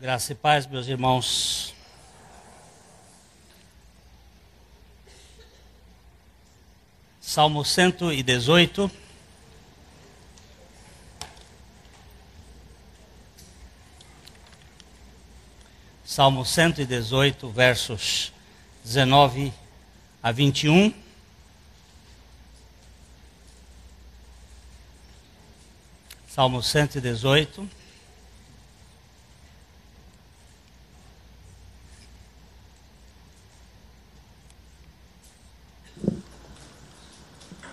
Graça e paz, meus irmãos. Salmo 118. Salmo 118, versos 19 a 21. Salmo 118.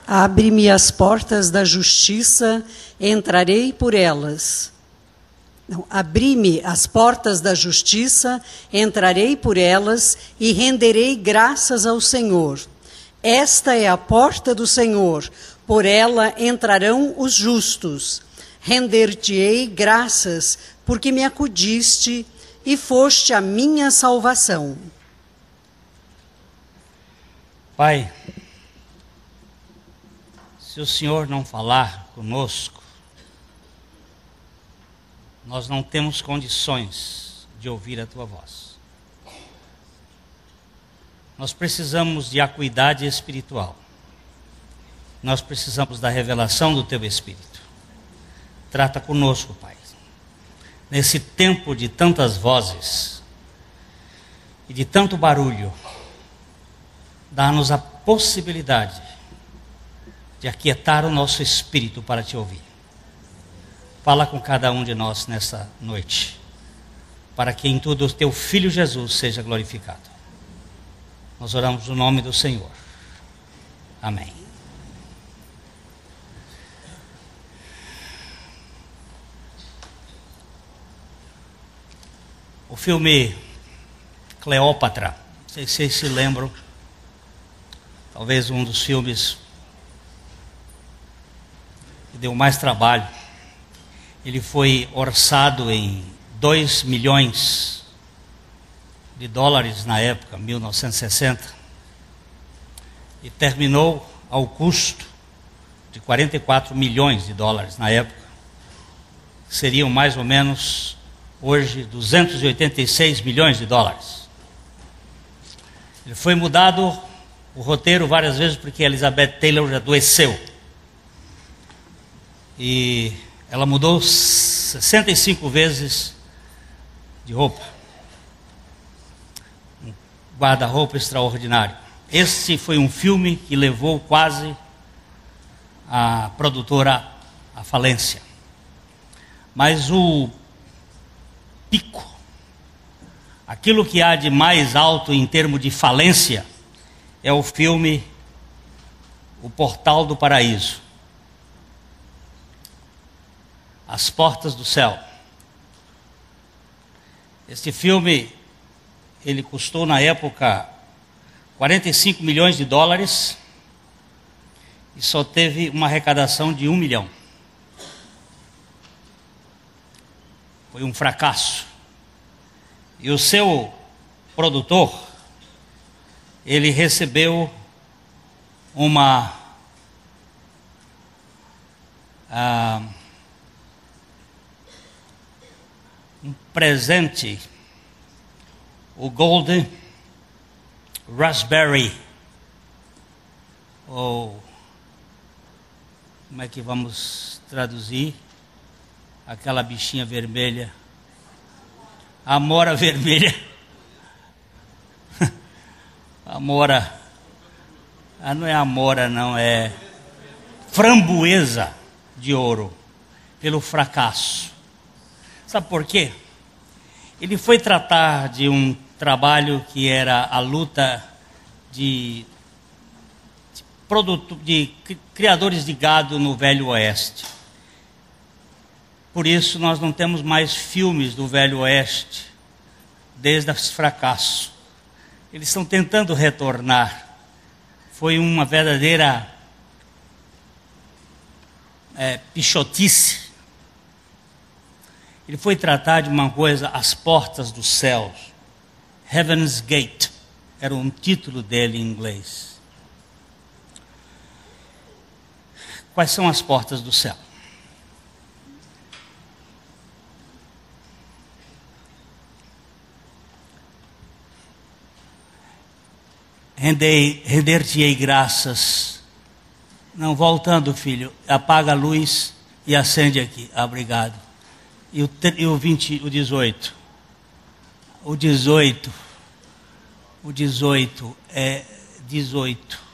Abre-me as portas da justiça, entrarei por elas. Não, abri-me as portas da justiça, entrarei por elas e renderei graças ao Senhor. Esta é a porta do Senhor, por ela entrarão os justos. Render-te-ei graças, porque me acudiste e foste a minha salvação. Pai, se o Senhor não falar conosco, nós não temos condições de ouvir a Tua voz. Nós precisamos de acuidade espiritual. Nós precisamos da revelação do Teu Espírito. Trata conosco, Pai. Nesse tempo de tantas vozes e de tanto barulho, dá-nos a possibilidade de aquietar o nosso espírito para Te ouvir. Fala com cada um de nós nessa noite, para que em tudo o Teu Filho Jesus seja glorificado. Nós oramos no nome do Senhor. Amém. O filme Cleópatra, não sei se vocês se lembram, talvez um dos filmes que deu mais trabalho. Ele foi orçado em 2 milhões de dólares na época, 1960, e terminou ao custo de 44 milhões de dólares na época. Seriam mais ou menos, hoje, 286 milhões de dólares. Ele foi mudado, o roteiro, várias vezes, porque Elizabeth Taylor adoeceu. E ela mudou 65 vezes de roupa. Um guarda-roupa extraordinário. Esse foi um filme que levou quase a produtora à falência. Mas o pico, aquilo que há de mais alto em termos de falência, é o filme O Portal do Paraíso. As Portas do Céu. Este filme, ele custou na época 45 milhões de dólares e só teve uma arrecadação de 1 milhão. Foi um fracasso. E o seu produtor, ele recebeu um presente, o Golden Raspberry, ou como é que vamos traduzir? Aquela bichinha vermelha, amora vermelha, amora, não é amora não, é framboesa de ouro, pelo fracasso. Sabe por quê? Ele foi tratar de um trabalho que era a luta de criadores de gado no Velho Oeste. Por isso nós não temos mais filmes do Velho Oeste, desde esse fracasso. Eles estão tentando retornar. Foi uma verdadeira pichotice. Ele foi tratar de uma coisa, as portas dos céus. Heaven's Gate, era um título dele em inglês. Quais são as portas do céu? render-te-ei graças. Não, voltando, filho, apaga a luz e acende aqui. Obrigado. E o 18. O 18 é 18.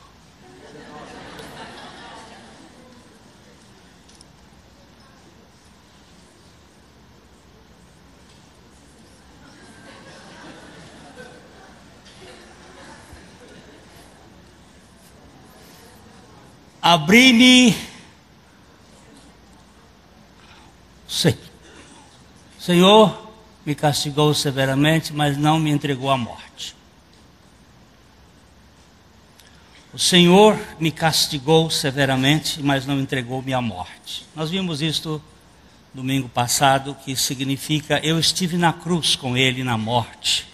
Abri-me, Senhor me castigou severamente, mas não me entregou à morte. O Senhor me castigou severamente, mas não entregou-me à morte. Nós vimos isto domingo passado, que significa: eu estive na cruz com Ele na morte,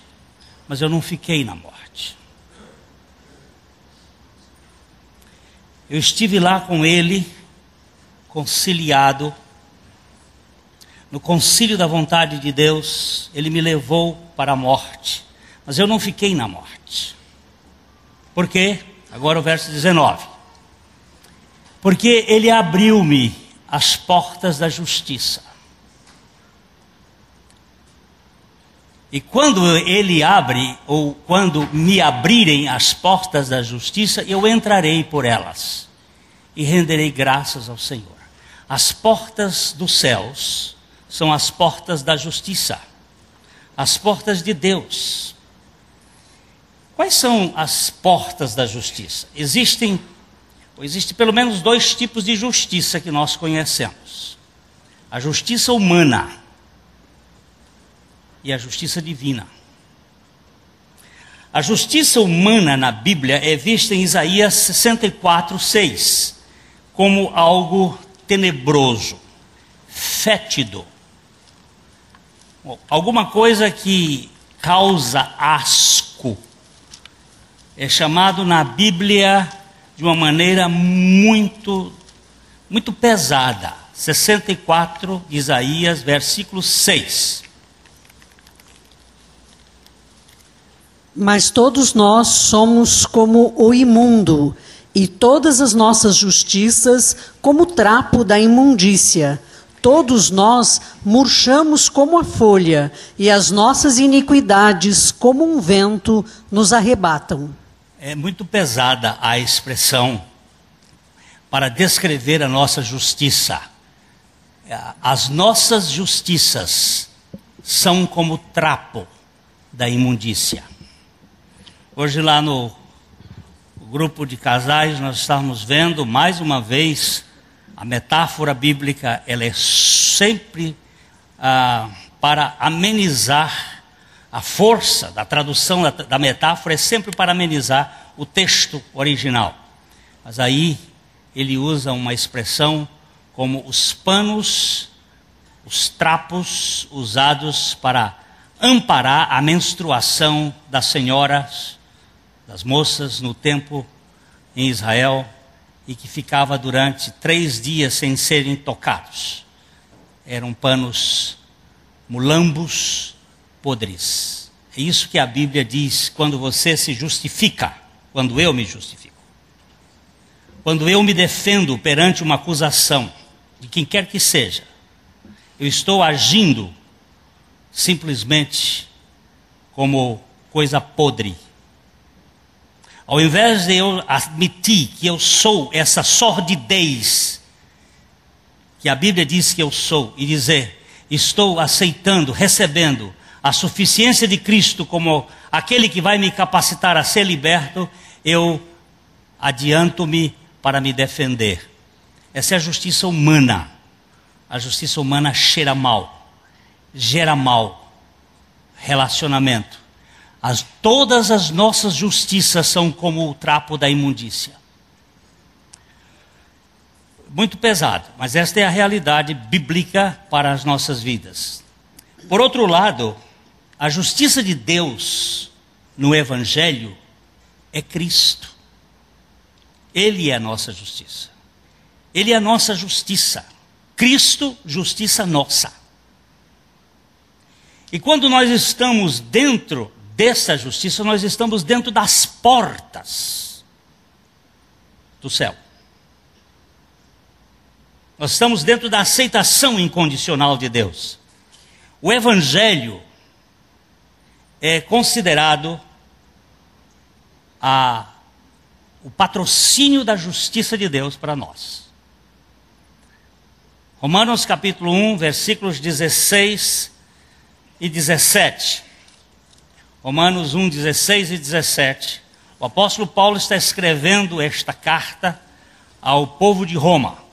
mas eu não fiquei na morte. Eu estive lá com Ele, conciliado, no concílio da vontade de Deus. Ele me levou para a morte, mas eu não fiquei na morte. Por quê? Agora o verso 19. Porque Ele abriu-me as portas da justiça. E quando Ele abre, ou quando me abrirem as portas da justiça, eu entrarei por elas e renderei graças ao Senhor. As portas dos céus são as portas da justiça, as portas de Deus. Quais são as portas da justiça? Existe pelo menos 2 tipos de justiça que nós conhecemos: a justiça humana e a justiça divina. A justiça humana na Bíblia é vista em Isaías 64:6 como algo tenebroso, fétido, alguma coisa que causa asco. É chamado na Bíblia de uma maneira muito pesada. 64 de Isaías, versículo 6. Mas todos nós somos como o imundo, e todas as nossas justiças como o trapo da imundícia. Todos nós murchamos como a folha, e as nossas iniquidades, como um vento, nos arrebatam. É muito pesada a expressão para descrever a nossa justiça. As nossas justiças são como o trapo da imundícia. Hoje lá no grupo de casais nós estávamos vendo mais uma vez a metáfora bíblica. Ela é sempre para amenizar a força da tradução da metáfora, é sempre para amenizar o texto original. Mas aí ele usa uma expressão como os panos, os trapos usados para amparar a menstruação das senhoras, das moças no templo em Israel, e que ficava durante 3 dias sem serem tocados. Eram panos mulambos, podres. É isso que a Bíblia diz quando você se justifica, quando eu me justifico. Quando eu me defendo perante uma acusação, de quem quer que seja, eu estou agindo simplesmente como coisa podre. Ao invés de eu admitir que eu sou essa sordidez que a Bíblia diz que eu sou, e dizer: estou aceitando, recebendo a suficiência de Cristo como aquele que vai me capacitar a ser liberto, eu adianto-me para me defender. Essa é a justiça humana. A justiça humana cheira mal, gera mal, relacionamento. Todas as nossas justiças são como o trapo da imundícia. Muito pesado, mas esta é a realidade bíblica para as nossas vidas. Por outro lado, a justiça de Deus no Evangelho é Cristo. Ele é a nossa justiça. Ele é a nossa justiça. Cristo, justiça nossa. E quando nós estamos dentro dessa justiça, nós estamos dentro das portas do céu. Nós estamos dentro da aceitação incondicional de Deus. O Evangelho é considerado o patrocínio da justiça de Deus para nós. Romanos capítulo 1, versículos 16 e 17. Romanos 1, 16 e 17. O apóstolo Paulo está escrevendo esta carta ao povo de Roma.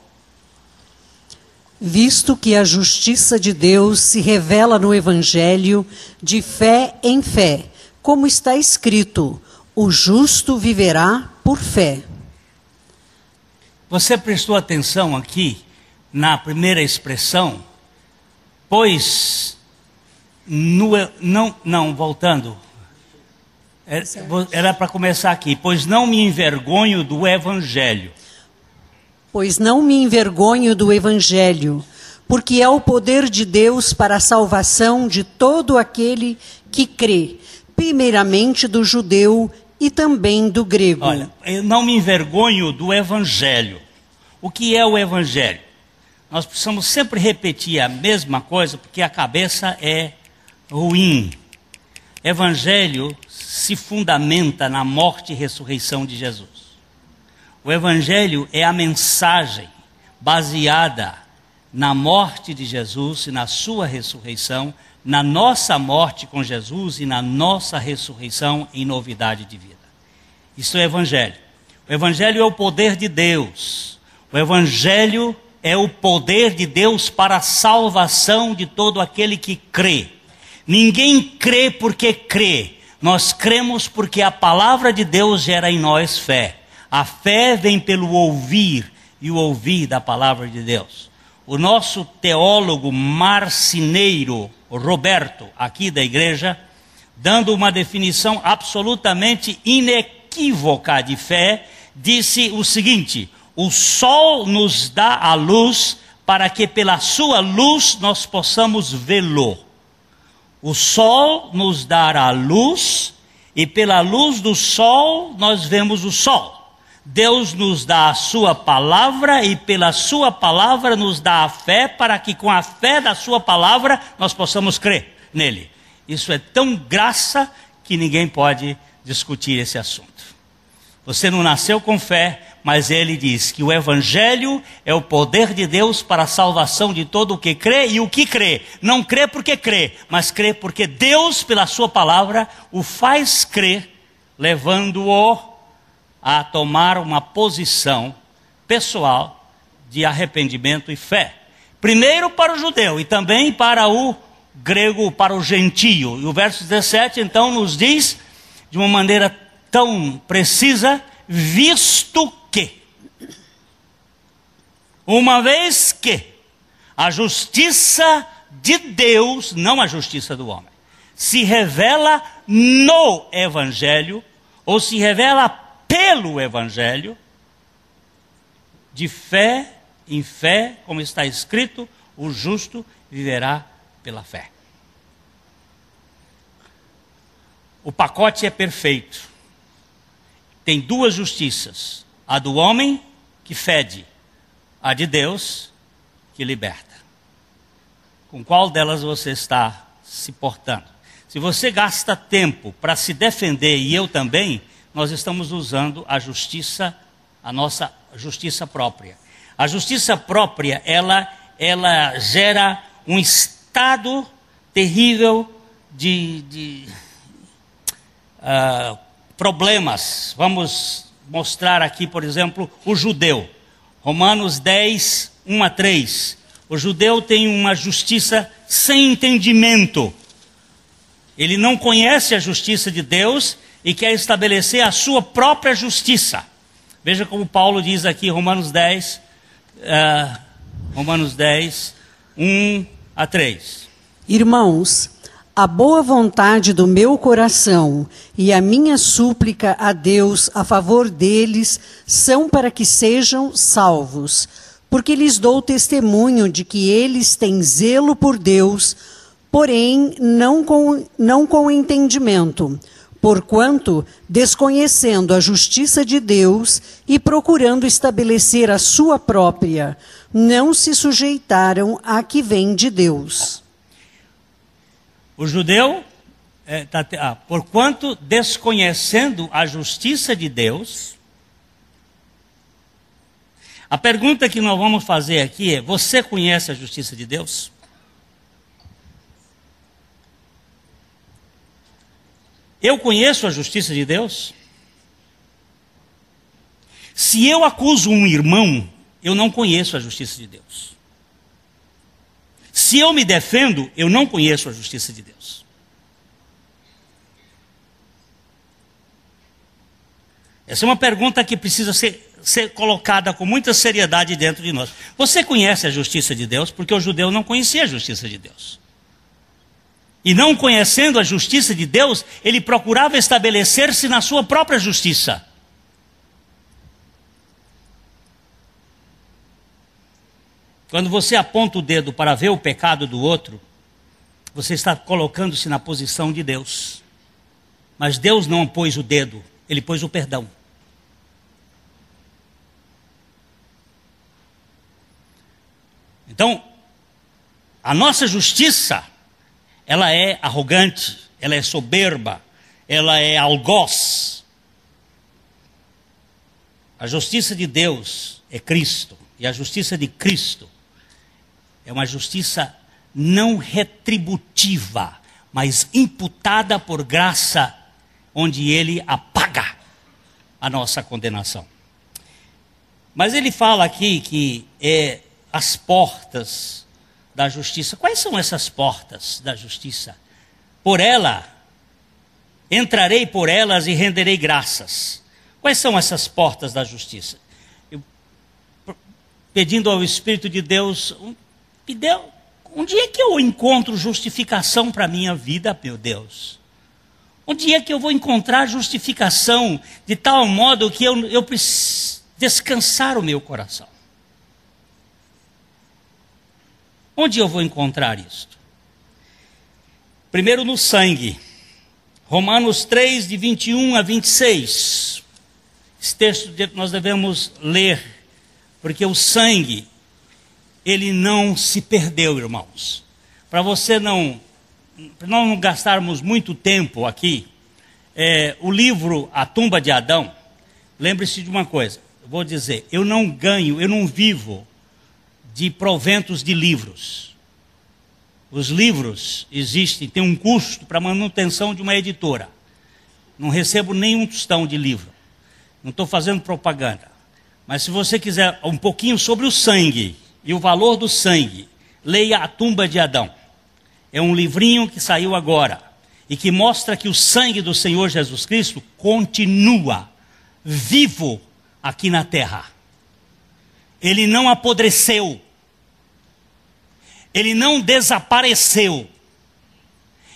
Visto que a justiça de Deus se revela no Evangelho de fé em fé, como está escrito, o justo viverá por fé. Você prestou atenção aqui na primeira expressão? Pois, voltando, era para começar aqui, pois não me envergonho do Evangelho. Pois não me envergonho do Evangelho, porque é o poder de Deus para a salvação de todo aquele que crê, primeiramente do judeu e também do grego. Olha, eu não me envergonho do Evangelho. O que é o Evangelho? Nós precisamos sempre repetir a mesma coisa, porque a cabeça é ruim. Evangelho se fundamenta na morte e ressurreição de Jesus. O Evangelho é a mensagem baseada na morte de Jesus e na sua ressurreição, na nossa morte com Jesus e na nossa ressurreição em novidade de vida. Isso é o Evangelho. O Evangelho é o poder de Deus. O Evangelho é o poder de Deus para a salvação de todo aquele que crê. Ninguém crê porque crê. Nós cremos porque a palavra de Deus gera em nós fé. A fé vem pelo ouvir, e o ouvir da palavra de Deus. O nosso teólogo marceneiro, Roberto, aqui da igreja, dando uma definição absolutamente inequívoca de fé, disse o seguinte: o sol nos dá a luz para que pela sua luz nós possamos vê-lo. O sol nos dá a luz e pela luz do sol nós vemos o sol. Deus nos dá a sua palavra e pela sua palavra nos dá a fé para que com a fé da sua palavra nós possamos crer nele. Isso é tão graça que ninguém pode discutir esse assunto. Você não nasceu com fé, mas ele diz que o Evangelho é o poder de Deus para a salvação de todo o que crê, e o que crê, não crê porque crê, mas crê porque Deus, pela sua palavra, o faz crer, levando-o a tomar uma posição pessoal de arrependimento e fé. Primeiro para o judeu e também para o grego, para o gentio. E o verso 17 então nos diz, de uma maneira tão precisa, visto que, uma vez que a justiça de Deus, não a justiça do homem, se revela no Evangelho, ou se revela pelo Evangelho, de fé em fé, como está escrito, o justo viverá pela fé. O pacote é perfeito. Tem duas justiças: a do homem, que fede, a de Deus, que liberta. Com qual delas você está se portando? Se você gasta tempo para se defender, e eu também, nós estamos usando a justiça, a nossa justiça própria. A justiça própria, ela gera um estado terrível de problemas. Vamos mostrar aqui, por exemplo, o judeu. Romanos 10, 1 a 3. O judeu tem uma justiça sem entendimento. Ele não conhece a justiça de Deus e quer estabelecer a sua própria justiça. Veja como Paulo diz aqui, Romanos 10, 1 a 3. Irmãos, a boa vontade do meu coração e a minha súplica a Deus a favor deles são para que sejam salvos, porque lhes dou testemunho de que eles têm zelo por Deus, porém não com entendimento, porquanto, desconhecendo a justiça de Deus e procurando estabelecer a sua própria, não se sujeitaram à que vem de Deus. O judeu, porquanto, desconhecendo a justiça de Deus. A pergunta que nós vamos fazer aqui é: você conhece a justiça de Deus? Eu conheço a justiça de Deus? Se eu acuso um irmão, eu não conheço a justiça de Deus. Se eu me defendo, eu não conheço a justiça de Deus. Essa é uma pergunta que precisa ser colocada com muita seriedade dentro de nós. Você conhece a justiça de Deus? Porque o judeu não conhecia a justiça de Deus. E não conhecendo a justiça de Deus, ele procurava estabelecer-se na sua própria justiça. Quando você aponta o dedo para ver o pecado do outro, você está colocando-se na posição de Deus. Mas Deus não pôs o dedo, ele pôs o perdão. Então, a nossa justiça, ela é arrogante, ela é soberba, ela é algoz. A justiça de Deus é Cristo, e a justiça de Cristo é uma justiça não retributiva, mas imputada por graça, onde ele apaga a nossa condenação. Mas ele fala aqui que as portas da justiça. Quais são essas portas da justiça? Por ela, entrarei por elas e renderei graças. Quais são essas portas da justiça? Pedindo ao Espírito de Deus, onde é que eu encontro justificação para a minha vida, meu Deus? Onde é que eu vou encontrar justificação de tal modo que eu preciso descansar o meu coração? Onde eu vou encontrar isto? Primeiro no sangue. Romanos 3, de 21 a 26. Esse texto nós devemos ler, porque o sangue, ele não se perdeu, irmãos. Para nós não gastarmos muito tempo aqui, o livro A Tumba de Adão, lembre-se de uma coisa, eu vou dizer, eu não vivo de proventos de livros. Os livros existem, tem um custo para manutenção de uma editora. Não recebo nenhum tostão de livro. Não estou fazendo propaganda. Mas se você quiser um pouquinho sobre o sangue e o valor do sangue, leia A Tumba de Adão. É um livrinho que saiu agora e que mostra que o sangue do Senhor Jesus Cristo continua vivo aqui na terra. Ele não apodreceu. Ele não desapareceu.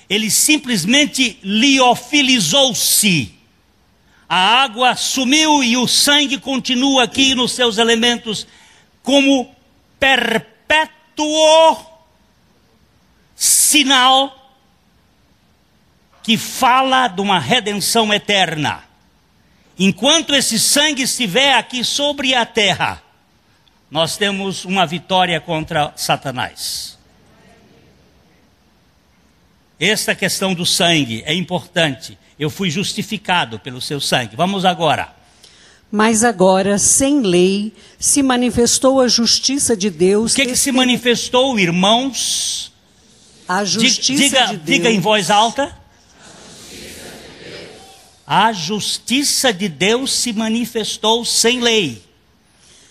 Ele simplesmente liofilizou-se. A água sumiu e o sangue continua aqui nos seus elementos como perpétuo sinal que fala de uma redenção eterna. Enquanto esse sangue estiver aqui sobre a terra, nós temos uma vitória contra Satanás. Esta questão do sangue é importante. Eu fui justificado pelo seu sangue. Vamos agora. Mas agora, sem lei, se manifestou a justiça de Deus. O que se manifestou, irmãos? A justiça de Deus. Diga em voz alta. A justiça de Deus se manifestou sem lei.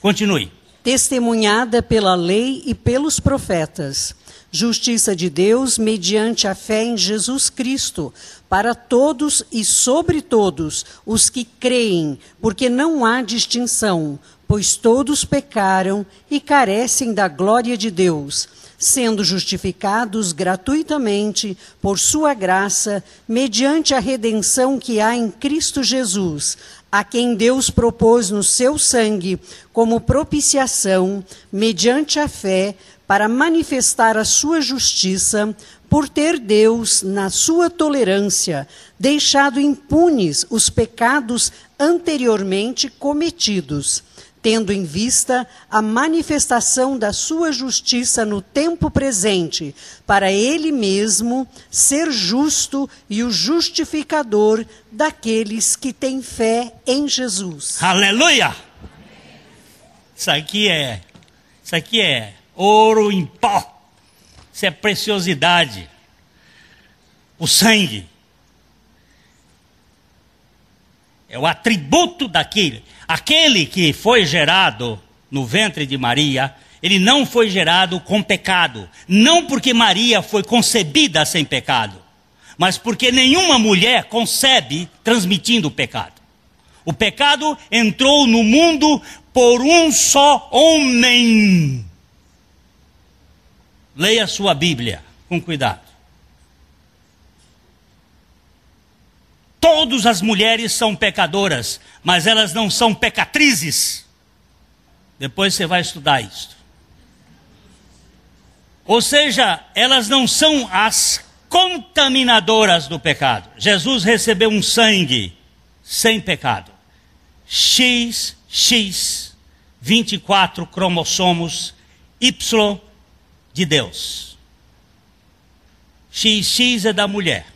Continue. Testemunhada pela lei e pelos profetas. Justiça de Deus mediante a fé em Jesus Cristo, para todos e sobre todos os que creem, porque não há distinção, pois todos pecaram e carecem da glória de Deus, sendo justificados gratuitamente por sua graça, mediante a redenção que há em Cristo Jesus, a quem Deus propôs no seu sangue como propiciação, mediante a fé, para manifestar a sua justiça, por ter Deus, na sua tolerância, deixado impunes os pecados anteriormente cometidos, tendo em vista a manifestação da sua justiça no tempo presente, para ele mesmo ser justo e o justificador daqueles que têm fé em Jesus. Aleluia! Isso aqui é ouro em pó. Isso é preciosidade. O sangue é o atributo daquele. Aquele que foi gerado no ventre de Maria, ele não foi gerado com pecado. Não porque Maria foi concebida sem pecado, mas porque nenhuma mulher concebe transmitindo o pecado. O pecado entrou no mundo por um só homem. Leia a sua Bíblia com cuidado. Todas as mulheres são pecadoras, mas elas não são pecatrizes. Depois você vai estudar isso. Ou seja, elas não são as contaminadoras do pecado. Jesus recebeu um sangue sem pecado. XX, 24 cromossomos, Y de Deus. XX é da mulher.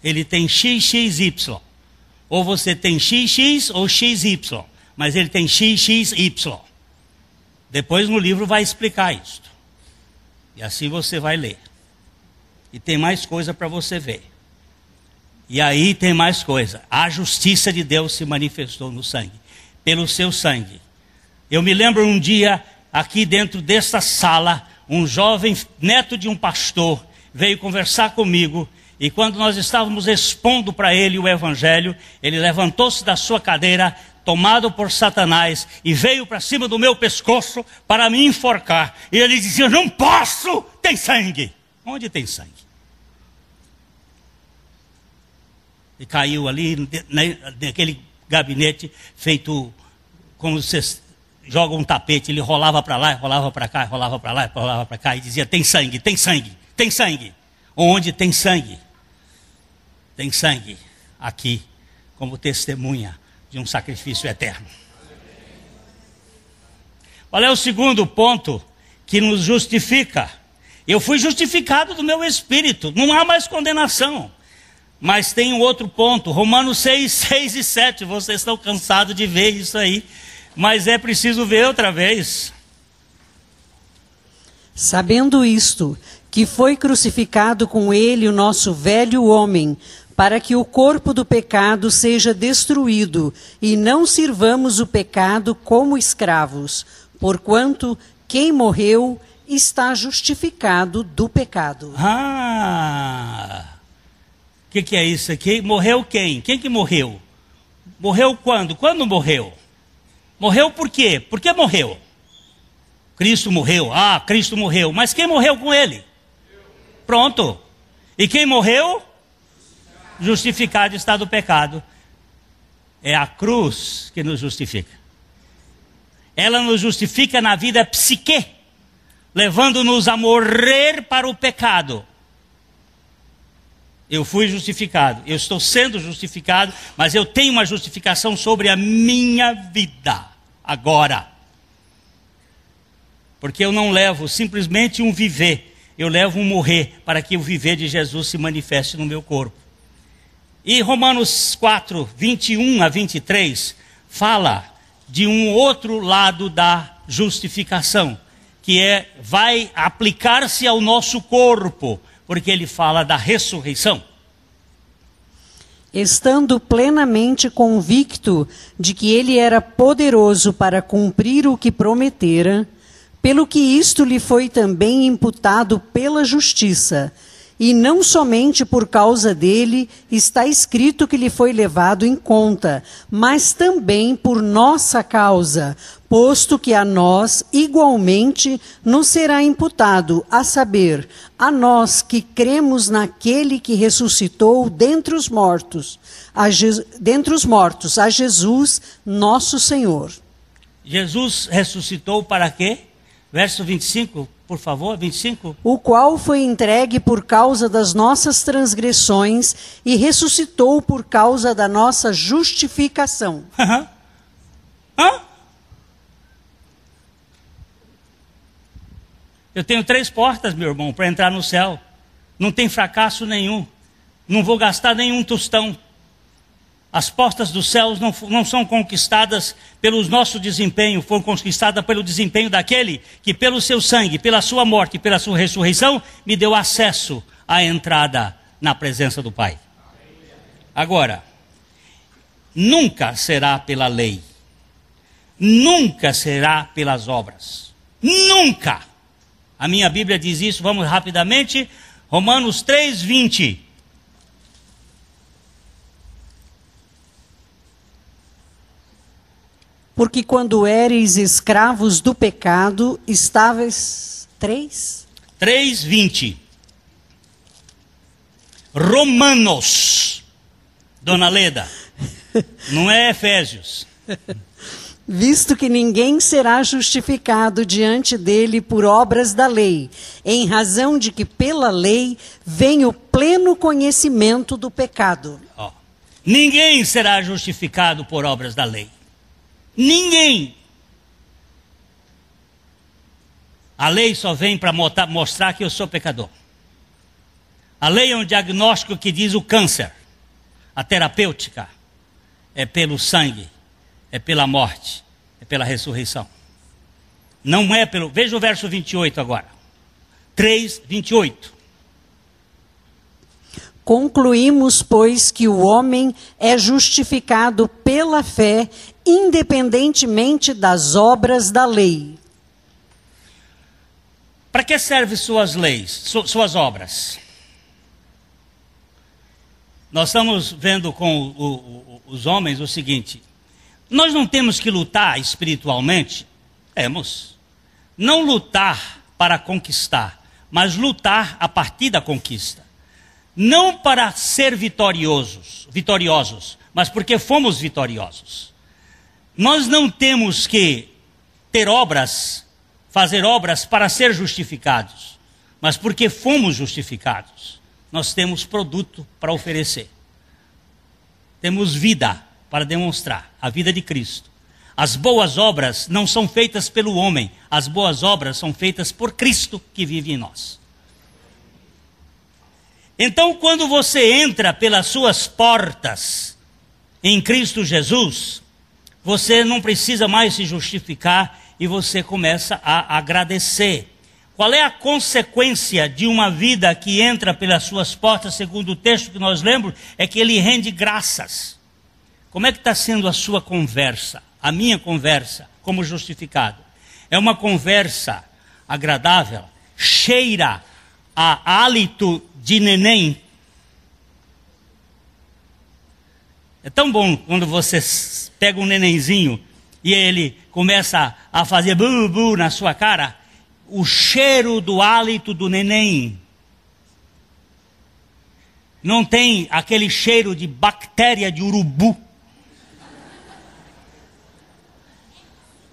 Ele tem XXY. Ou você tem XX ou XY. Mas ele tem XXY. Depois no livro vai explicar isso. E assim você vai ler. E tem mais coisa para você ver. E aí tem mais coisa. A justiça de Deus se manifestou no sangue. Pelo seu sangue. Eu me lembro um dia, aqui dentro desta sala, um jovem neto de um pastor veio conversar comigo. E quando nós estávamos expondo para ele o evangelho, ele levantou-se da sua cadeira, tomado por Satanás, e veio para cima do meu pescoço para me enforcar. E ele dizia: não posso, tem sangue. Onde tem sangue? E caiu ali naquele gabinete feito como você joga um tapete. Ele rolava para lá, rolava para cá, rolava para lá, rolava para cá, e dizia: tem sangue, tem sangue, tem sangue. Onde tem sangue? Tem sangue aqui, como testemunha de um sacrifício eterno. Qual é o segundo ponto que nos justifica? Eu fui justificado do meu espírito, não há mais condenação. Mas tem um outro ponto, Romanos 6, 6 e 7, vocês estão cansados de ver isso aí, mas é preciso ver outra vez. Sabendo isto, que foi crucificado com ele o nosso velho homem, para que o corpo do pecado seja destruído, e não sirvamos o pecado como escravos, porquanto quem morreu está justificado do pecado. O que é isso aqui? Morreu quem? Quem que morreu? Morreu quando? Quando morreu? Morreu por quê? Por que morreu? Cristo morreu. Cristo morreu. Mas quem morreu com ele? Pronto. E quem morreu? Justificado está do pecado. É a cruz que nos justifica. Ela nos justifica na vida psique, levando-nos a morrer para o pecado. Eu fui justificado, eu estou sendo justificado, mas eu tenho uma justificação sobre a minha vida agora. Porque eu não levo simplesmente um viver, eu levo um morrer para que o viver de Jesus se manifeste no meu corpo. E Romanos 4, 21 a 23, fala de um outro lado da justificação, que vai aplicar-se ao nosso corpo, porque ele fala da ressurreição. Estando plenamente convicto de que ele era poderoso para cumprir o que prometera, pelo que isto lhe foi também imputado pela justiça, e não somente por causa dele está escrito que lhe foi levado em conta, mas também por nossa causa, posto que a nós igualmente nos será imputado, a saber, a nós que cremos naquele que ressuscitou dentre os mortos, a Jesus, nosso Senhor. Jesus ressuscitou para quê? Verso 25, por favor, 25. O qual foi entregue por causa das nossas transgressões e ressuscitou por causa da nossa justificação. Hã? Eu tenho 3 portas, meu irmão, para entrar no céu. Não tem fracasso nenhum. Não vou gastar nenhum tostão. As portas dos céus não são conquistadas pelo nosso desempenho, foram conquistadas pelo desempenho daquele que pelo seu sangue, pela sua morte e pela sua ressurreição, me deu acesso à entrada na presença do Pai. Agora, nunca será pela lei. Nunca será pelas obras. Nunca. A minha Bíblia diz isso, vamos rapidamente. Romanos 3:20. Porque quando éreis escravos do pecado, estáveis... 3:20. Romanos. Dona Leda. Não é Efésios. Visto que ninguém será justificado diante dele por obras da lei, em razão de que pela lei vem o pleno conhecimento do pecado. Ninguém será justificado por obras da lei. Ninguém. A lei só vem para mostrar que eu sou pecador. A lei é um diagnóstico que diz o câncer. A terapêutica é pelo sangue, é pela morte, é pela ressurreição. Não é pelo... Veja o verso 28 agora. 3:28. Concluímos, pois, que o homem é justificado pela fé, independentemente das obras da lei. Para que servem suas leis, suas obras? Nós estamos vendo com os homens o seguinte: nós não temos que lutar espiritualmente? Temos. Não lutar para conquistar, mas lutar a partir da conquista. Não para ser vitoriosos, mas porque fomos vitoriosos. Nós não temos que ter obras, fazer obras para ser justificados, mas porque fomos justificados. Nós temos produto para oferecer. Temos vida para demonstrar, a vida de Cristo. As boas obras não são feitas pelo homem, as boas obras são feitas por Cristo que vive em nós. Então, quando você entra pelas suas portas em Cristo Jesus, você não precisa mais se justificar e você começa a agradecer. Qual é a consequência de uma vida que entra pelas suas portas, segundo o texto que nós lemos? É que ele rende graças. Como é que está sendo a sua conversa? A minha conversa como justificado? É uma conversa agradável? Cheira a hálito de neném? É tão bom quando você pega um nenenzinho e ele começa a fazer bu-bu na sua cara. O cheiro do hálito do neném. Não tem aquele cheiro de bactéria de urubu.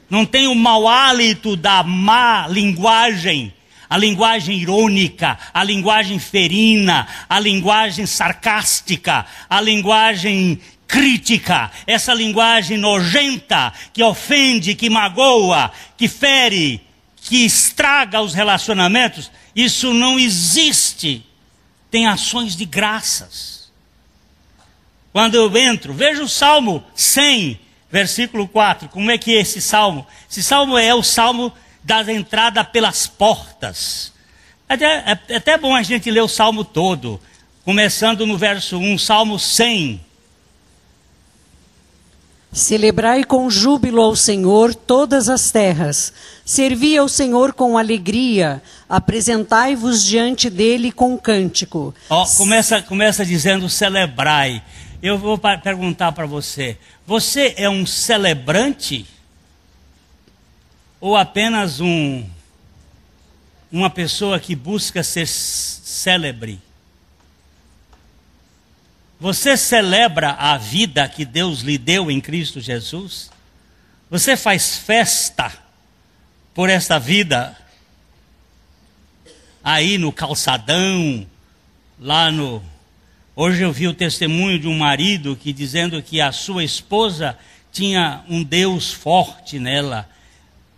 Não tem o mau hálito da má linguagem. A linguagem irônica, a linguagem ferina, a linguagem sarcástica, a linguagem crítica, essa linguagem nojenta que ofende, que magoa, que fere, que estraga os relacionamentos. Isso não existe. Tem ações de graças. Quando eu entro, veja o Salmo 100, versículo 4. Como é que é esse salmo? Esse salmo é o salmo da entrada pelas portas. É até bom a gente ler o salmo todo, começando no verso 1, Salmo 100. Celebrai com júbilo ao Senhor todas as terras. Servi ao Senhor com alegria. Apresentai-vos diante dele com cântico. Começa dizendo celebrai. Eu vou perguntar para você. Você é um celebrante? Ou apenas uma pessoa que busca ser célebre? Você celebra a vida que Deus lhe deu em Cristo Jesus? Você faz festa por esta vida, aí no calçadão, lá no... Hoje eu vi o testemunho de um marido que dizendo que a sua esposa tinha um Deus forte nela,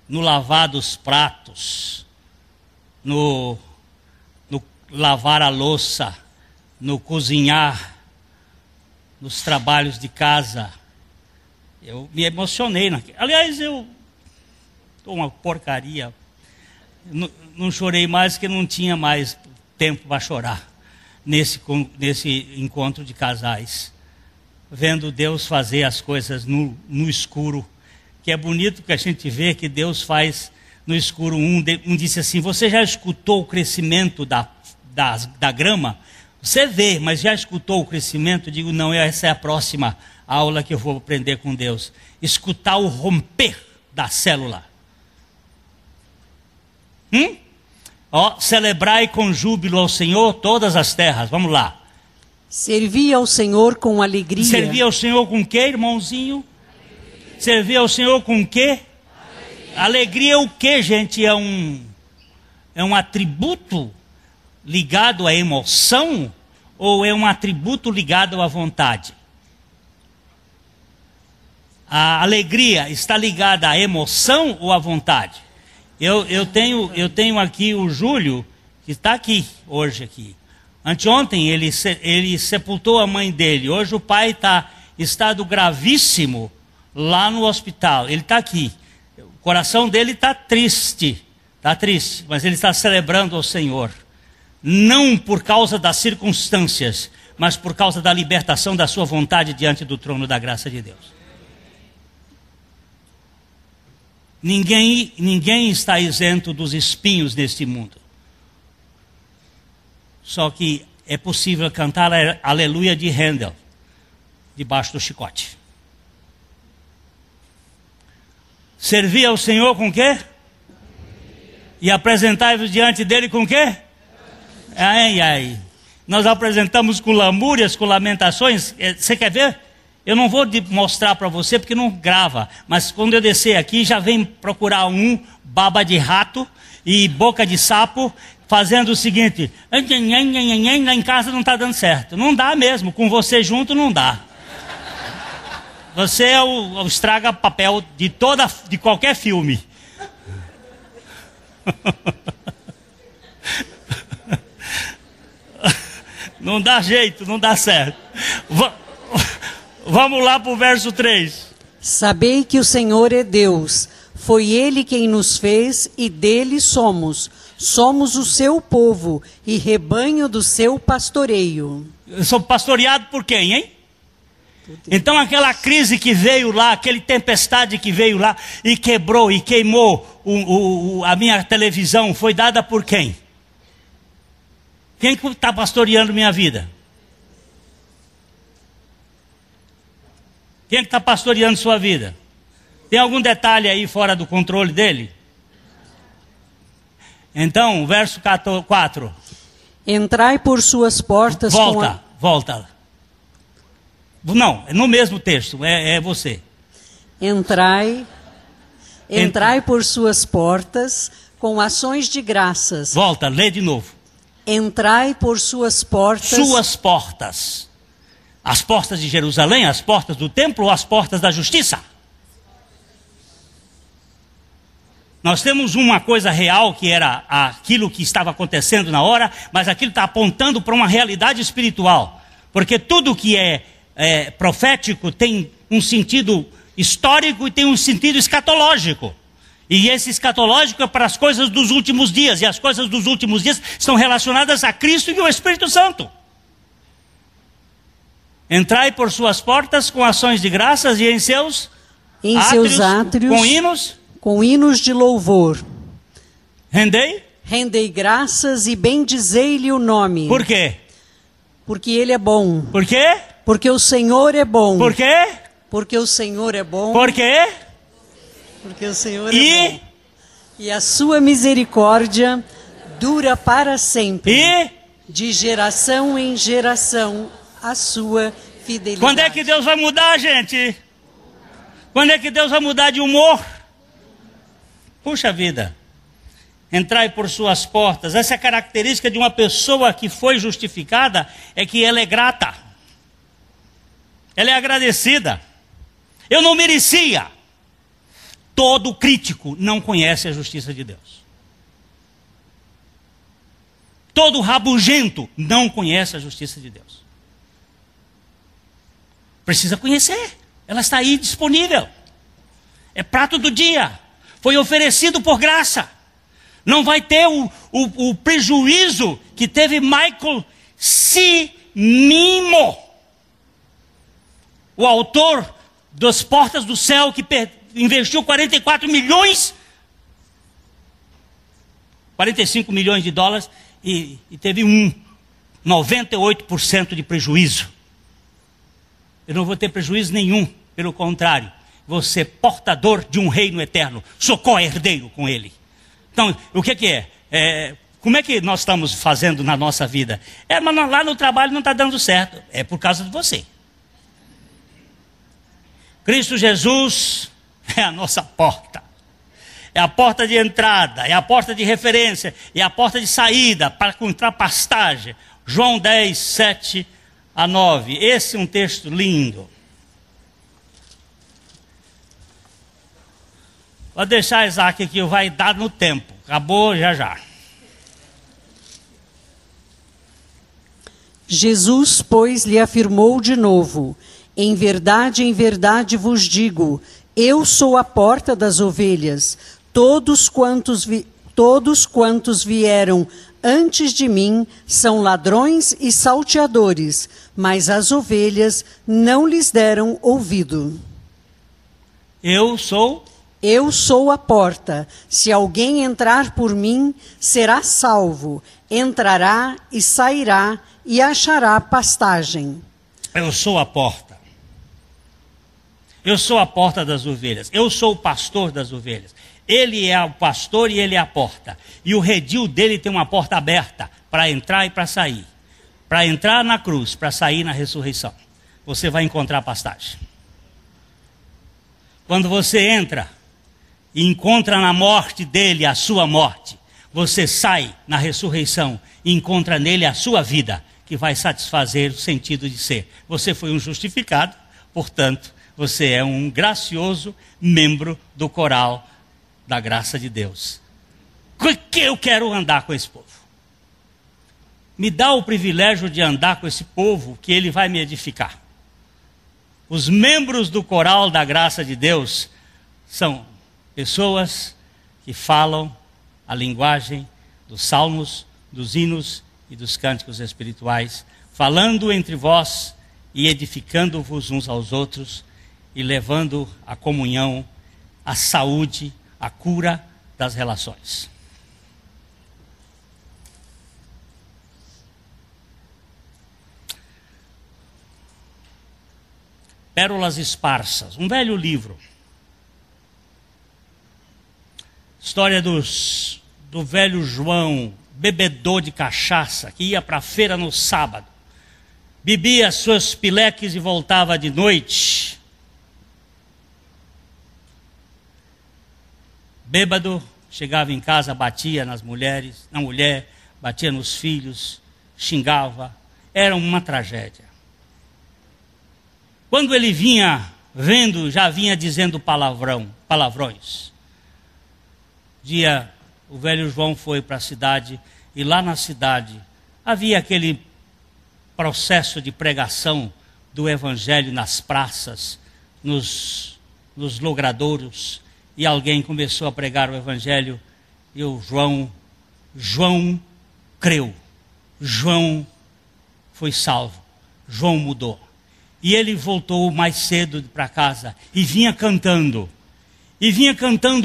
no lavar dos pratos, no lavar a louça, no cozinhar, nos trabalhos de casa. Eu me emocionei. Aliás, eu estou uma porcaria. Não chorei mais porque não tinha mais tempo para chorar nesse encontro de casais. Vendo Deus fazer as coisas no escuro. Que é bonito que a gente vê que Deus faz no escuro. Um disse assim: você já escutou o crescimento da grama? Você vê, mas já escutou o crescimento? Eu digo, não, essa é a próxima aula que eu vou aprender com Deus. Escutar o romper da célula. Celebrai com júbilo ao Senhor todas as terras. Vamos lá. Servi ao Senhor com alegria. Servir ao Senhor com o quê, irmãozinho? Servir ao Senhor com o quê? Alegria é o quê, gente? É um atributo ligado à emoção ou é um atributo ligado à vontade? A alegria está ligada à emoção ou à vontade? Eu tenho aqui o Júlio, que está aqui, hoje aqui. Anteontem ele sepultou a mãe dele. Hoje o pai está em estado gravíssimo lá no hospital. Ele está aqui. O coração dele está triste, mas ele está celebrando ao Senhor. Não por causa das circunstâncias, mas por causa da libertação da sua vontade diante do trono da graça de Deus. Ninguém está isento dos espinhos deste mundo. Só que é possível cantar Aleluia de Handel debaixo do chicote. Servir ao Senhor com o quê? E apresentai-vos diante dele com o quê? Ai. Nós apresentamos com lamúrias, com lamentações. Você quer ver? Eu não vou mostrar para você porque não grava. Mas quando eu descer aqui, já vem procurar baba de rato e boca de sapo, fazendo o seguinte: lá em casa não está dando certo. Não dá mesmo, com você junto não dá. Você é o estraga-papel de qualquer filme. Não dá jeito, não dá certo. Vamos lá para o verso 3. Sabei que o Senhor é Deus. Foi Ele quem nos fez e dele somos. Somos o seu povo e rebanho do seu pastoreio. Eu sou pastoreado por quem, hein? Então aquela crise que veio lá, aquela tempestade que veio lá e quebrou e queimou a minha televisão, foi dada por quem? Quem está pastoreando minha vida? Quem está pastoreando sua vida? Tem algum detalhe aí fora do controle dele? Então, verso 4. Entrai por suas portas Volta. Não, é no mesmo texto, é você. Entrai por suas portas com ações de graças. Volta, lê de novo. Entrai por suas portas. Suas portas. As portas de Jerusalém, as portas do templo ou as portas da justiça? Nós temos uma coisa real que era aquilo que estava acontecendo na hora, mas aquilo está apontando para uma realidade espiritual. Porque tudo que é profético tem um sentido histórico e tem um sentido escatológico. E esse escatológico é para as coisas dos últimos dias. E as coisas dos últimos dias estão relacionadas a Cristo e ao Espírito Santo. Entrai por suas portas com ações de graças e em seus átrios com hinos de louvor. Rendei graças e bendizei-lhe o nome. Por quê? Porque ele é bom. Por quê? Porque o Senhor é bom. Por quê? Porque o Senhor é bom. Por quê? Porque o Senhor é bom. E a sua misericórdia dura para sempre. E? De geração em geração a sua fidelidade. Quando é que Deus vai mudar, gente? Quando é que Deus vai mudar de humor? Puxa vida, entrai por suas portas. Essa é a característica de uma pessoa que foi justificada, é que ela é grata. Ela é agradecida. Eu não merecia. Todo crítico não conhece a justiça de Deus. Todo rabugento não conhece a justiça de Deus. Precisa conhecer. Ela está aí disponível. É prato do dia. Foi oferecido por graça. Não vai ter o prejuízo que teve Michael Cimino, o autor das Portas do Céu, que investiu 45 milhões de dólares e teve 98% de prejuízo. Eu não vou ter prejuízo nenhum, pelo contrário, vou ser portador de um reino eterno, sou co-herdeiro com ele. Então, o que é? Como é que nós estamos fazendo na nossa vida? Mas lá no trabalho não está dando certo, é por causa de você. Cristo Jesus é a nossa porta. É a porta de entrada, é a porta de referência, é a porta de saída para encontrar pastagem. João 10, 7 a 9. Esse é um texto lindo. Vou deixar Isaac aqui, vai dar no tempo. Acabou já. Jesus, pois, lhe afirmou de novo: em verdade vos digo, eu sou a porta das ovelhas. Todos quantos vieram antes de mim são ladrões e salteadores, mas as ovelhas não lhes deram ouvido. Eu sou a porta. Se alguém entrar por mim, será salvo. Entrará e sairá e achará pastagem. Eu sou a porta. Eu sou a porta das ovelhas. Eu sou o pastor das ovelhas. Ele é o pastor e ele é a porta. E o redil dele tem uma porta aberta para entrar e para sair. Para entrar na cruz, para sair na ressurreição. Você vai encontrar pastagem. Quando você entra e encontra na morte dele a sua morte, você sai na ressurreição e encontra nele a sua vida, que vai satisfazer o sentido de ser. Você foi um justificado, portanto, você é um gracioso membro do coral da graça de Deus. Que eu quero andar com esse povo. Me dá o privilégio de andar com esse povo, que ele vai me edificar. Os membros do coral da graça de Deus são pessoas que falam a linguagem dos salmos, dos hinos e dos cânticos espirituais, falando entre vós e edificando-vos uns aos outros e levando a comunhão, a saúde, a cura das relações. Pérolas esparsas, um velho livro. História do velho João, bebedor de cachaça, que ia para a feira no sábado, bebia seus pileques e voltava de noite. Bêbado, chegava em casa, batia na mulher, batia nos filhos, xingava. Era uma tragédia. Quando ele vinha vendo, já vinha dizendo palavrões. O velho João foi para a cidade, e lá na cidade havia aquele processo de pregação do evangelho nas praças, nos logradouros, e alguém começou a pregar o evangelho, e o João creu, João foi salvo, João mudou. E ele voltou mais cedo para casa, e vinha cantando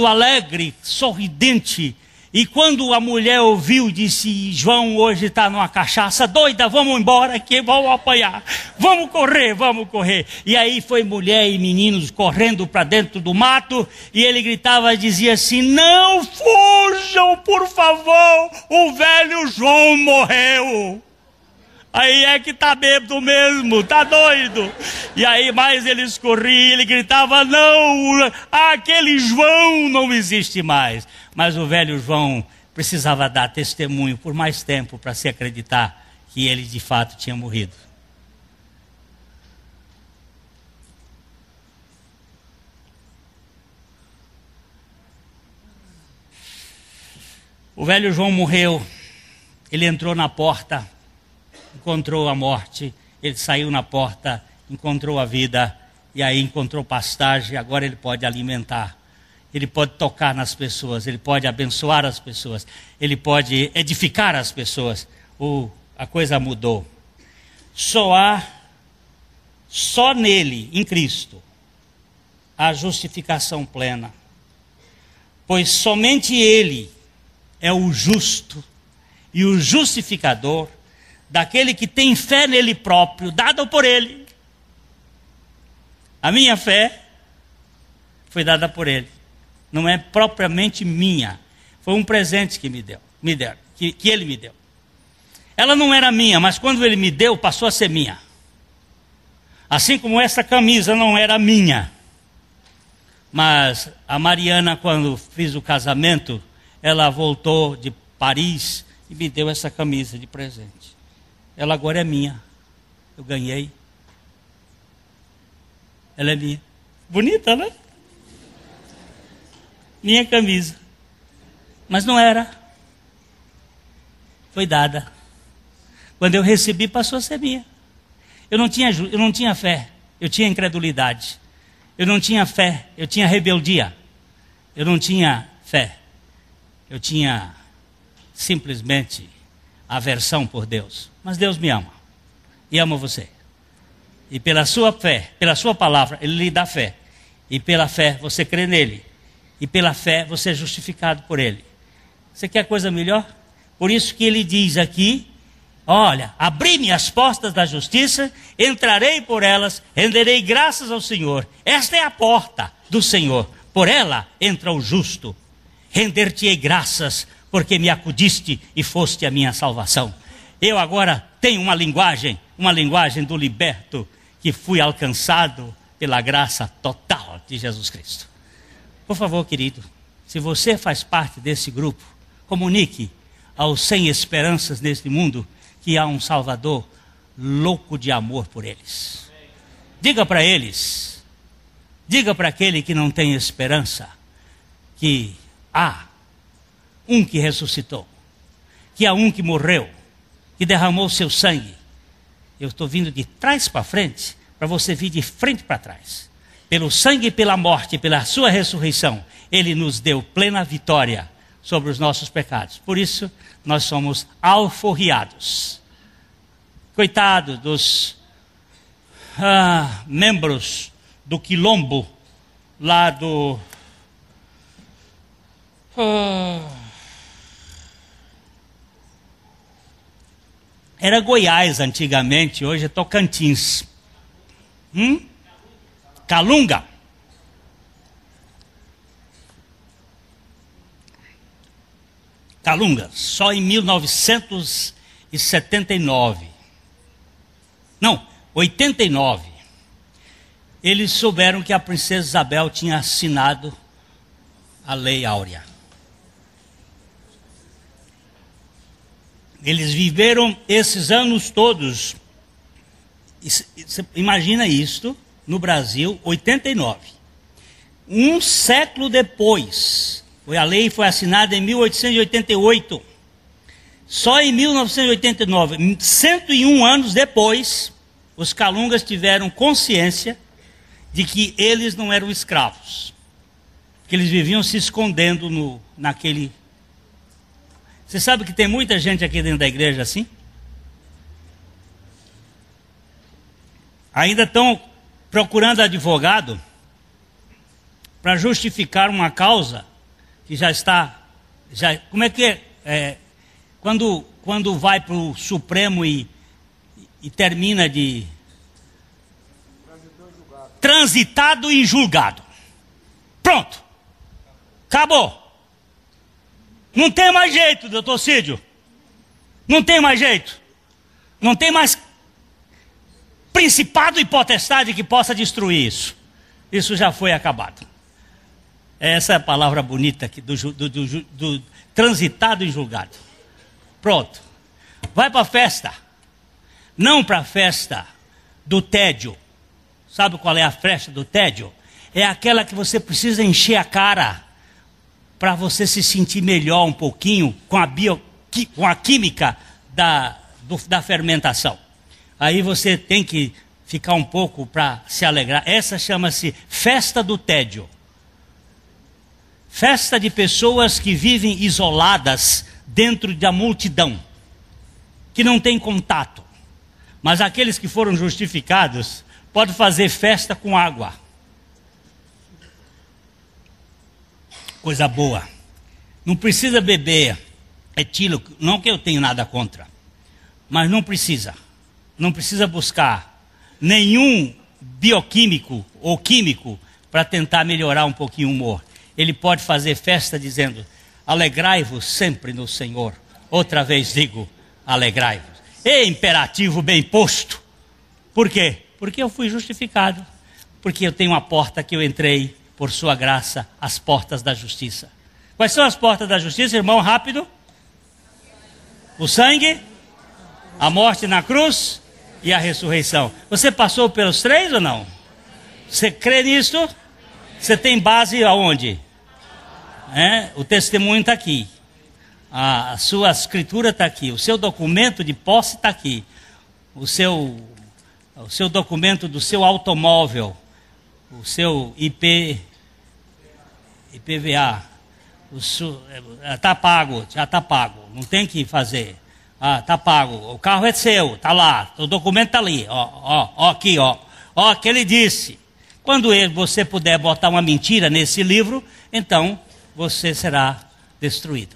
alegre, sorridente. E quando a mulher ouviu, disse: João hoje está numa cachaça doida, vamos embora aqui, vamos apanhar, vamos correr. E aí foi mulher e meninos correndo para dentro do mato, e ele gritava e dizia assim: não fujam, por favor, o velho João morreu. Aí é que tá bêbado mesmo, tá doido. E aí mais ele escorria, ele gritava, não, aquele João não existe mais. Mas o velho João precisava dar testemunho por mais tempo para se acreditar que ele de fato tinha morrido. O velho João morreu, ele entrou na porta, encontrou a morte, ele saiu na porta, encontrou a vida, e aí encontrou pastagem, agora ele pode alimentar, ele pode tocar nas pessoas, ele pode abençoar as pessoas, ele pode edificar as pessoas. A coisa mudou. Só nele, em Cristo, a justificação plena, pois somente ele é o justo e o justificador daquele que tem fé nele próprio, dada por ele. A minha fé foi dada por ele, não é propriamente minha, foi um presente que que ele me deu. Ela não era minha, mas quando ele me deu, passou a ser minha. Assim como essa camisa não era minha, mas a Mariana, quando fiz o casamento, ela voltou de Paris e me deu essa camisa de presente. Ela agora é minha. Eu ganhei. Ela é minha. Bonita, né? Minha camisa. Mas não era. Foi dada. Quando eu recebi, passou a ser minha. Eu não tinha fé. Eu tinha incredulidade. Eu não tinha fé. Eu tinha rebeldia. Eu não tinha fé. Eu tinha simplesmente aversão por Deus. Mas Deus me ama. E ama você. E pela sua fé, pela sua palavra, Ele lhe dá fé. E pela fé você crê nele. E pela fé você é justificado por Ele. Você quer coisa melhor? Por isso que Ele diz aqui, olha, abri-me as portas da justiça, entrarei por elas, renderei graças ao Senhor. Esta é a porta do Senhor. Por ela entra o justo. Render-te-ei graças, porque me acudiste e foste a minha salvação. Eu agora tenho uma linguagem do liberto, que fui alcançado pela graça total de Jesus Cristo. Por favor, querido, se você faz parte desse grupo, comunique aos sem esperanças neste mundo que há um Salvador louco de amor por eles. Diga para eles, diga para aquele que não tem esperança, que há um que ressuscitou, que há um que morreu, que derramou seu sangue. Eu estou vindo de trás para frente, para você vir de frente para trás. Pelo sangue e pela morte, pela sua ressurreição, Ele nos deu plena vitória sobre os nossos pecados. Por isso, nós somos alforriados. Coitado dos membros do quilombo, lá do... Era Goiás antigamente, hoje é Tocantins. Calunga. Calunga, só em 1979. Não, 89. Eles souberam que a princesa Isabel tinha assinado a Lei Áurea. Eles viveram esses anos todos. Imagina isto no Brasil, 89. Um século depois, a lei foi assinada em 1888. Só em 1989, 101 anos depois, os calungas tiveram consciência de que eles não eram escravos. Que eles viviam se escondendo naquele... Você sabe que tem muita gente aqui dentro da igreja assim? Ainda estão procurando advogado para justificar uma causa que já está... como é que é? Quando vai para o Supremo e termina de... Transitado e julgado. Pronto. Acabou. Não tem mais jeito, doutor Cídio. Não tem mais jeito. Não tem mais principado e potestade que possa destruir isso. Isso já foi acabado. Essa é a palavra bonita aqui, do transitado e julgado. Pronto. Vai para a festa. Não para a festa do tédio. Sabe qual é a festa do tédio? É aquela que você precisa encher a cara para você se sentir melhor um pouquinho com a química da fermentação. Aí você tem que ficar um pouco para se alegrar. Essa chama-se festa do tédio. Festa de pessoas que vivem isoladas dentro da multidão, que não tem contato. Mas aqueles que foram justificados podem fazer festa com água. Coisa boa. Não precisa beber etílico, não que eu tenho nada contra, mas não precisa. Não precisa buscar nenhum bioquímico ou químico para tentar melhorar um pouquinho o humor. Ele pode fazer festa dizendo: alegrai-vos sempre no Senhor. Outra vez digo, alegrai-vos. É imperativo bem posto. Por quê? Porque eu fui justificado. Porque eu tenho uma porta que eu entrei, por sua graça, as portas da justiça. Quais são as portas da justiça, irmão? Rápido. O sangue, a morte na cruz e a ressurreição. Você passou pelos três ou não? Você crê nisso? Você tem base aonde? O testemunho está aqui. A sua escritura está aqui. O seu documento de posse está aqui. O seu documento do seu automóvel. O seu IPVA. Está pago, já está pago. Não tem que fazer. Está pago. O carro é seu, está lá. O documento está ali. Aqui, ó. Ó, que ele disse. Quando você puder botar uma mentira nesse livro, então você será destruído.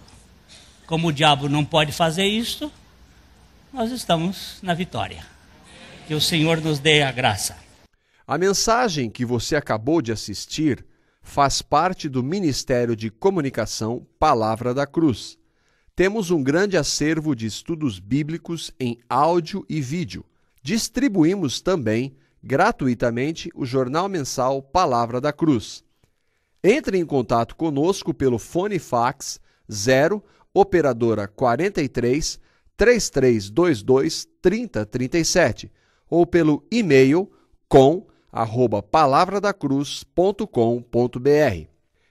Como o diabo não pode fazer isto, nós estamos na vitória. Que o Senhor nos dê a graça. A mensagem que você acabou de assistir faz parte do Ministério de Comunicação Palavra da Cruz. Temos um grande acervo de estudos bíblicos em áudio e vídeo. Distribuímos também gratuitamente o jornal mensal Palavra da Cruz. Entre em contato conosco pelo fone fax 0 operadora 43 3322 3037 ou pelo e-mail com@palavradacruz.com.br.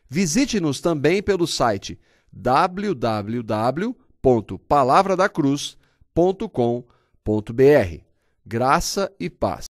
Visite-nos também pelo site www.palavradacruz.com.br. Graça e paz.